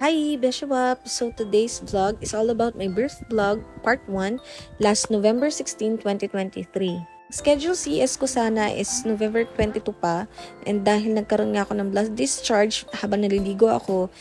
Hi, Beshawap! So today's vlog is all about my birth vlog, part 1, last November 16, 2023. Schedule CS ko sana is November 22 pa, and dahil nagkaroon nga ako ng blood discharge habang naliligo ako,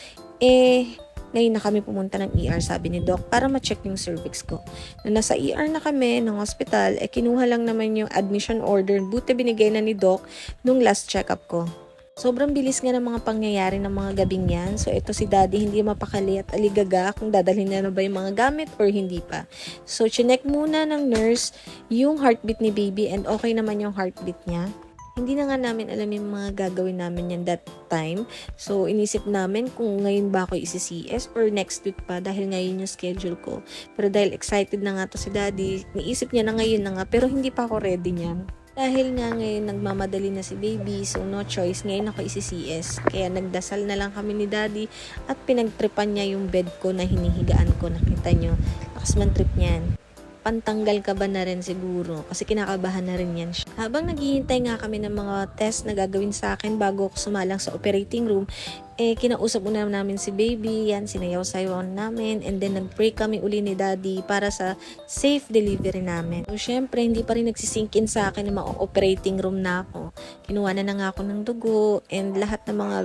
ngayon na kami pumunta ng ER, sabi ni Doc, para ma-check yung cervix ko. Na nasa ER na kami ng hospital, kinuha lang naman yung admission order, buti binigay na ni Doc nung last check-up ko. Sobrang bilis nga ng mga pangyayari ng mga gabing yan. So, ito si Daddy hindi mapakali at aligaga kung dadalhin na ba yung mga gamit or hindi pa. So, chinek muna ng nurse yung heartbeat ni baby and okay naman yung heartbeat niya. Hindi na nga namin alam yung mga gagawin namin yan that time. So, inisip namin kung ngayon ba ako isi-CS or next week pa dahil ngayon yung schedule ko. Pero dahil excited na nga to si Daddy, niisip niya na ngayon na nga pero hindi pa ako ready niyan. Dahil nga ngayon nagmamadali na si baby, so no choice, ngayon ako isi-CS. Kaya nagdasal na lang kami ni Daddy at pinagtripan niya yung bed ko na hinihigaan ko. Nakita nyo, lakas man trip niyan. Pantanggal ka ba na rin siguro? Kasi kinakabahan na rin yan siya. Habang naghihintay nga kami ng mga test na gagawin sa akin bago ako sumalang sa operating room, kinausap muna namin si baby, yan, sinayaw-sayawan namin, and then nag-pray kami uli ni Daddy para sa safe delivery namin. So, syempre, hindi pa rin nagsisinkin sa akin na ma-operating room na ako. Kinuha na nga ako ng dugo and lahat ng mga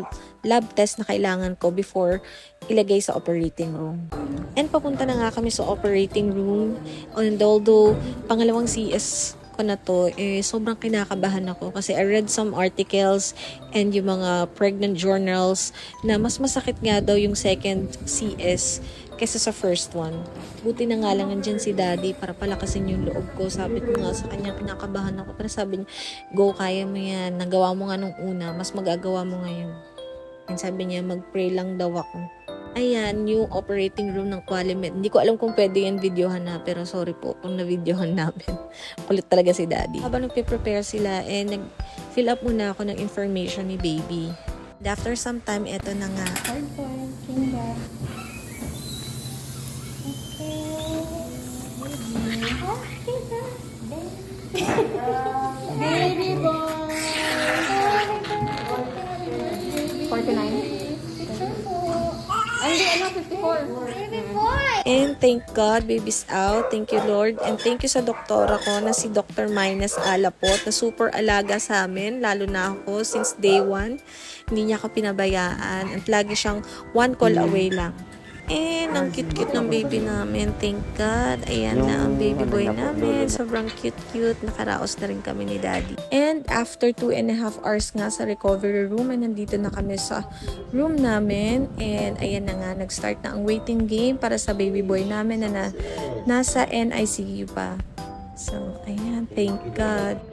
lab test na kailangan ko before ilagay sa operating room. And papunta na nga kami sa operating room, and although pangalawang CS ko na to, sobrang kinakabahan ako kasi I read some articles and yung mga pregnant journals na mas masakit nga daw yung second CS kaysa sa first one. Buti na nga lang nandyan si Daddy para palakasin yung loob ko. Sabi ko nga sa kanya, kinakabahan ako. Pero sabi niya, go, kaya mo yan. Nagawa mo nga nung una, mas magagawa mo ngayon. And sabi niya, mag-pray lang daw ako. Ayan, yung operating room ng Qualimed. Hindi ko alam kung pwede yan videohan na, pero sorry po kung na-videohan namin. Kulit talaga si Daddy. Habang nagpe-prepare sila, nag-fill up muna ako ng information ni baby. And after some time, eto na nga. Hard point, kinga. Okay. Baby boy. 49. Ay, hindi, 54. Baby boy. And thank God, baby's out. Thank you, Lord. And thank you sa doktora ko na si Dr. Minus Alapot na super alaga sa amin, lalo na ako since day 1. Hindi niya ako pinabayaan. At lagi siyang one call away lang. And ang cute-cute ng baby namin. Thank God. Ayan na ang baby boy namin. Sobrang cute-cute. Nakaraos na rin kami ni Daddy. And after 2.5 hours nga sa recovery room, nandito na kami sa room namin. And ayan na nga, nag-start na ang waiting game para sa baby boy namin na nasa NICU pa. So, ayan. Thank God.